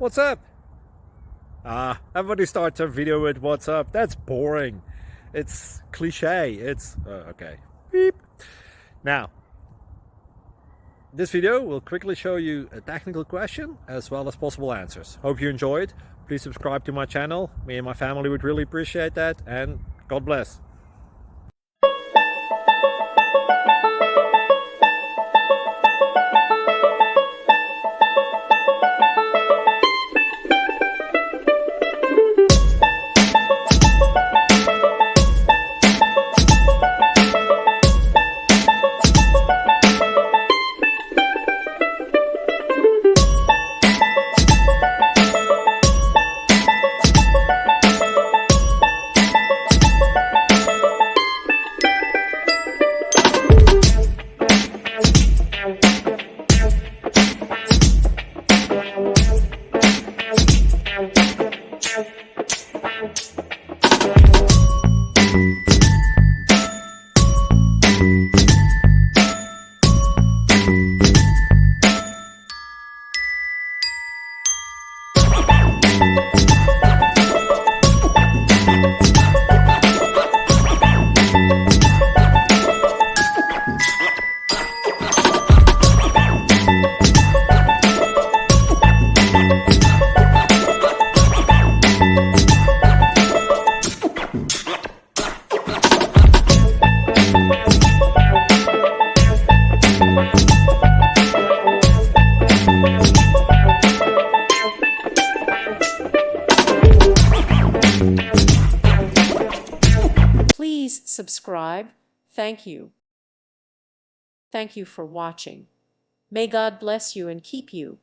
What's up? Everybody starts a video with what's up. That's boring. It's cliche. It's okay. Beep. Now, this video will quickly show you a technical question as well as possible answers. Hope you enjoyed. Please subscribe to my channel. Me and my family would really appreciate that, and God bless. Please subscribe. Thank you. Thank you for watching. May God bless you and keep you.